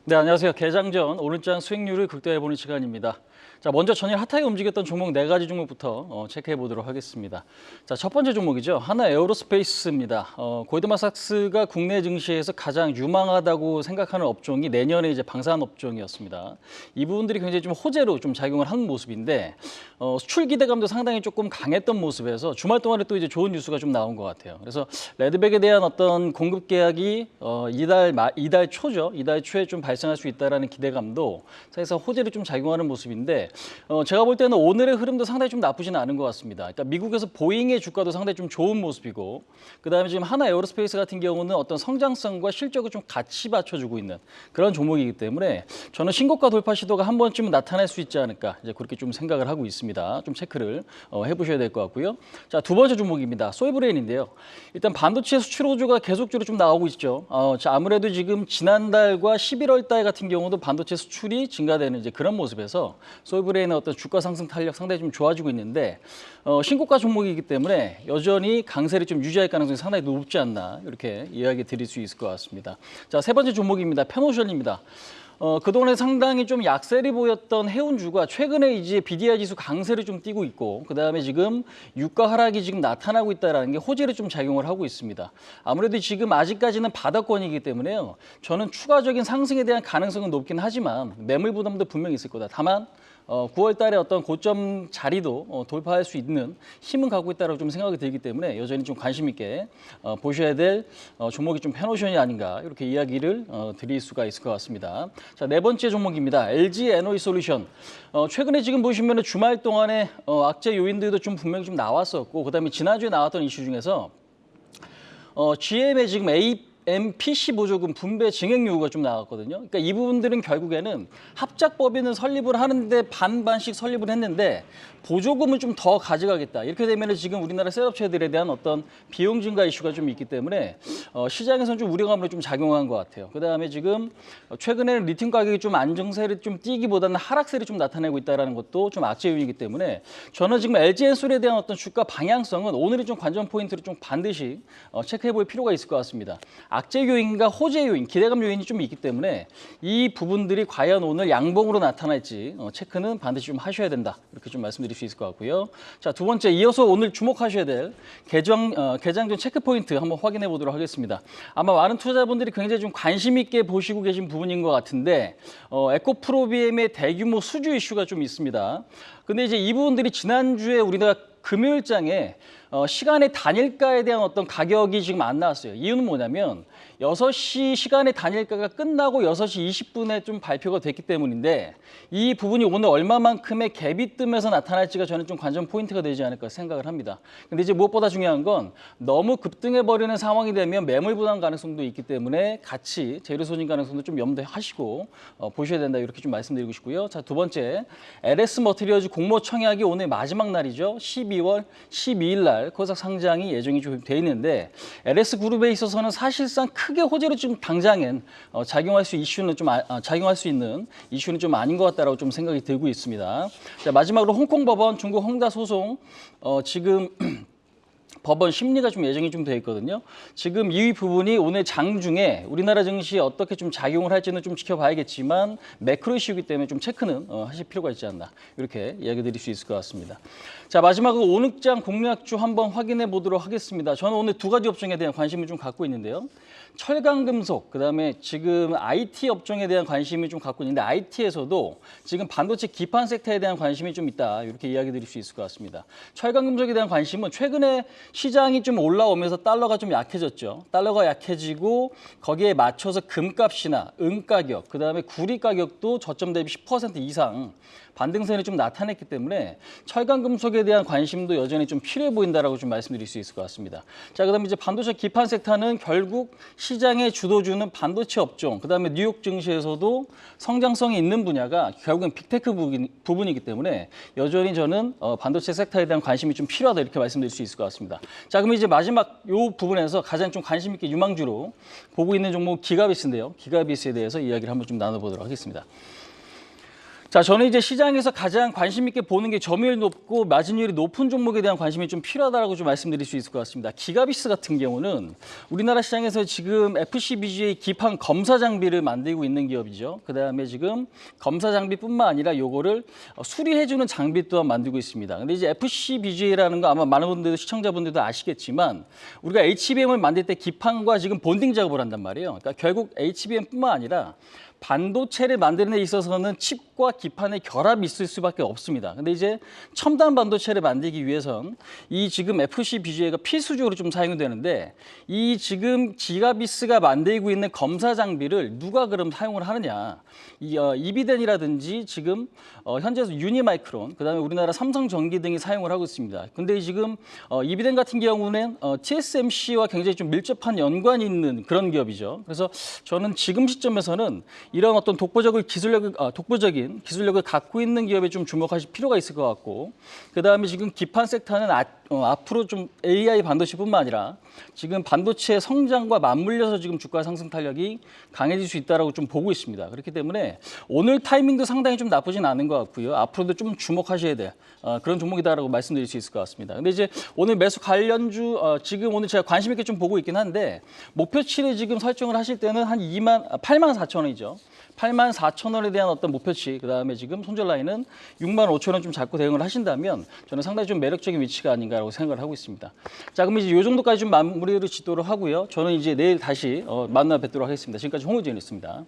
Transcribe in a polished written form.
네, 안녕하세요. 개장 전 오늘장 수익률을 극대화해보는 시간입니다. 자, 먼저 전일 핫하게 움직였던 종목 4가지 종목부터 체크해 보도록 하겠습니다. 자, 첫 번째 종목이죠. 하나 에어로스페이스입니다. 골드만삭스가 국내 증시에서 가장 유망하다고 생각하는 업종이 내년에 이제 방산 업종이었습니다. 이 부분들이 굉장히 좀 호재로 좀 작용을 한 모습인데 수출 기대감도 상당히 조금 강했던 모습에서 주말 동안에 또 이제 좋은 뉴스가 좀 나온 것 같아요. 그래서 레드백에 대한 어떤 공급 계약이 이달 초죠. 이달 초에 좀 발생할 수 있다라는 기대감도 사실상 호재로 좀 작용하는 모습인데 제가 볼 때는 오늘의 흐름도 상당히 좀 나쁘지는 않은 것 같습니다. 그러니까 미국에서 보잉의 주가도 상당히 좀 좋은 모습이고 그다음에 지금 하나 에어로스페이스 같은 경우는 어떤 성장성과 실적을 좀 같이 받쳐주고 있는 그런 종목이기 때문에 저는 신고가 돌파 시도가 한 번쯤은 나타날 수 있지 않을까 이제 그렇게 좀 생각을 하고 있습니다. 좀 체크를 해보셔야 될 것 같고요. 자, 두 번째 종목입니다. 소이브레인인데요. 일단 반도체 수출 호조가 계속적으로 좀 나오고 있죠. 자, 아무래도 지금 지난달과 11월 달 같은 경우도 반도체 수출이 증가되는 이제 그런 모습에서 소이브레인의 어떤 주가 상승 탄력 상당히 좀 좋아지고 있는데 신고가 종목이기 때문에 여전히 강세를 좀 유지할 가능성이 상당히 높지 않나 이렇게 이야기 드릴 수 있을 것 같습니다. 자, 세 번째 종목입니다. 페노션입니다. 그동안에 상당히 좀 약세를 보였던 해운주가 최근에 이제 BDI 지수 강세를 좀 띠고 있고 그다음에 지금 유가 하락이 지금 나타나고 있다는 게 호재를 좀 작용을 하고 있습니다. 아무래도 지금 아직까지는 바닥권이기 때문에요. 저는 추가적인 상승에 대한 가능성은 높긴 하지만 매물 부담도 분명히 있을 거다. 다만 9월 달에 어떤 고점 자리도 돌파할 수 있는 힘은 갖고 있다고 좀 생각이 들기 때문에 여전히 좀 관심 있게 보셔야 될 종목이 좀 페노션이 아닌가 이렇게 이야기를 드릴 수가 있을 것 같습니다. 자, 네 번째 종목입니다. LG 에너지솔루션. 최근에 지금 보시면 주말 동안에 악재 요인들도 좀 분명히 좀 나왔었고 그다음에 지난주에 나왔던 이슈 중에서 GM의 지금 AMPC 보조금 분배 증액 요구가 좀 나왔거든요. 그러니까 이 부분들은 결국에는 합작법인을 설립을 하는데 반반씩 설립을 했는데 보조금을 좀 더 가져가겠다. 이렇게 되면 지금 우리나라 셋업체들에 대한 어떤 비용 증가 이슈가 좀 있기 때문에 시장에서는 좀 우려감으로 좀 작용한 것 같아요. 그다음에 지금 최근에는 리튬 가격이 좀 안정세를 좀 띄기보다는 하락세를 좀 나타내고 있다는 것도 좀 악재 요인이기 때문에 저는 지금 LG엔솔에 대한 어떤 주가 방향성은 오늘이 좀 관전 포인트를 좀 반드시 체크해 볼 필요가 있을 것 같습니다. 악재 요인과 호재 요인, 기대감 요인이 좀 있기 때문에 이 부분들이 과연 오늘 양봉으로 나타날지 체크는 반드시 좀 하셔야 된다. 이렇게 좀 말씀드릴 수 있을 것 같고요. 자, 두 번째 이어서 오늘 주목하셔야 될 개장 전 체크 포인트 한번 확인해 보도록 하겠습니다. 아마 많은 투자자분들이 굉장히 좀 관심 있게 보시고 계신 부분인 것 같은데 에코프로비엠의 대규모 수주 이슈가 좀 있습니다. 근데 이제 이 부분들이 지난주에 우리가 금요일장에 시간의 단일가에 대한 어떤 가격이 지금 안 나왔어요. 이유는 뭐냐면 6시 시간의 단일가가 끝나고 6시 20분에 좀 발표가 됐기 때문인데 이 부분이 오늘 얼마만큼의 갭이 뜨면서 나타날지가 저는 좀 관전 포인트가 되지 않을까 생각을 합니다. 근데 이제 무엇보다 중요한 건 너무 급등해버리는 상황이 되면 매물 부담 가능성도 있기 때문에 같이 재료 소진 가능성도 좀 염두하시고 보셔야 된다 이렇게 좀 말씀드리고 싶고요. 자, 두 번째 LS 머티리얼즈 공모 청약이 오늘 마지막 날이죠. 12월 12일 날 코스닥 상장이 예정이 좀 돼 있는데 LS 그룹에 있어서는 사실상 크게 호재로 지금 당장엔 작용할 수 있는 이슈는 좀 아닌 것 같다라고 좀 생각이 들고 있습니다. 자, 마지막으로 홍콩 법원 중국 홍다 소송 지금 법원 심리가 좀 예정이 좀 돼 있거든요. 지금 이 부분이 오늘 장중에 우리나라 증시에 어떻게 좀 작용을 할지는 좀 지켜봐야겠지만 매크로 이슈이기 때문에 좀 체크는 하실 필요가 있지 않나 이렇게 이야기 드릴 수 있을 것 같습니다. 자, 마지막으로 오늘장 공략주 한번 확인해 보도록 하겠습니다. 저는 오늘 두 가지 업종에 대한 관심을 좀 갖고 있는데요. 철강금속, 그다음에 지금 IT 업종에 대한 관심을 좀 갖고 있는데 IT에서도 지금 반도체 기판 섹터에 대한 관심이 좀 있다 이렇게 이야기 드릴 수 있을 것 같습니다. 철강금속에 대한 관심은 최근에 시장이 좀 올라오면서 달러가 좀 약해졌죠. 달러가 약해지고 거기에 맞춰서 금값이나 은가격, 그다음에 구리 가격도 저점 대비 10% 이상 반등세를 좀 나타냈기 때문에 철강금속에 대한 관심도 여전히 좀 필요해 보인다라고 좀 말씀드릴 수 있을 것 같습니다. 자, 그다음에 이제 반도체 기판 섹터는 결국 시장의 주도주는 반도체 업종, 그다음에 뉴욕 증시에서도 성장성이 있는 분야가 결국은 빅테크 부분이기 때문에 여전히 저는 반도체 섹터에 대한 관심이 좀 필요하다 이렇게 말씀드릴 수 있을 것 같습니다. 자, 그럼 이제 마지막 이 부분에서 가장 좀 관심 있게 유망주로 보고 있는 종목 기가비스인데요. 기가비스에 대해서 이야기를 한번 좀 나눠보도록 하겠습니다. 자, 저는 이제 시장에서 가장 관심 있게 보는 게 점유율이 높고 마진율이 높은 종목에 대한 관심이 좀 필요하다고 좀 말씀드릴 수 있을 것 같습니다. 기가비스 같은 경우는 우리나라 시장에서 지금 FCBGA 기판 검사 장비를 만들고 있는 기업이죠. 그다음에 지금 검사 장비뿐만 아니라 요거를 수리해주는 장비 또한 만들고 있습니다. 근데 이제 FCBGA라는 거 아마 많은 분들도 시청자분들도 아시겠지만 우리가 HBM을 만들 때 기판과 지금 본딩 작업을 한단 말이에요. 그러니까 결국 HBM뿐만 아니라 반도체를 만드는 데 있어서는 칩과 기판의 결합이 있을 수밖에 없습니다. 근데 이제 첨단 반도체를 만들기 위해선 이 지금 FCBGA가 필수적으로 좀 사용이 되는데 이 지금 기가비스가 만들고 있는 검사 장비를 누가 그럼 사용을 하느냐? 이비덴이라든지 지금 현재 유니마이크론, 그다음에 우리나라 삼성전기 등이 사용을 하고 있습니다. 근데 지금 이비덴 같은 경우는 TSMC와 굉장히 좀 밀접한 연관이 있는 그런 기업이죠. 그래서 저는 지금 시점에서는 이런 어떤 독보적인 기술력을 갖고 있는 기업에 좀 주목하실 필요가 있을 것 같고, 그다음에 지금 기판 섹터는 앞으로 좀 AI 반도체뿐만 아니라 지금 반도체 성장과 맞물려서 지금 주가 상승 탄력이 강해질 수 있다라고 좀 보고 있습니다. 그렇기 때문에 오늘 타이밍도 상당히 좀 나쁘진 않은 것 같고요. 앞으로도 좀 주목하셔야 될 그런 종목이다라고 말씀드릴 수 있을 것 같습니다. 근데 이제 오늘 매수 관련주 지금 오늘 제가 관심 있게 좀 보고 있긴 한데 목표치를 지금 설정을 하실 때는 한 84,000원이죠. 84,000원에 대한 어떤 목표치, 그다음에 지금 손절 라인은 65,000원 좀 잡고 대응을 하신다면 저는 상당히 좀 매력적인 위치가 아닌가라고 생각을 하고 있습니다. 자, 그럼 이제 이 정도까지 좀 마무리를 짓도록 하고요. 저는 이제 내일 다시 만나 뵙도록 하겠습니다. 지금까지 홍의진이었습니다.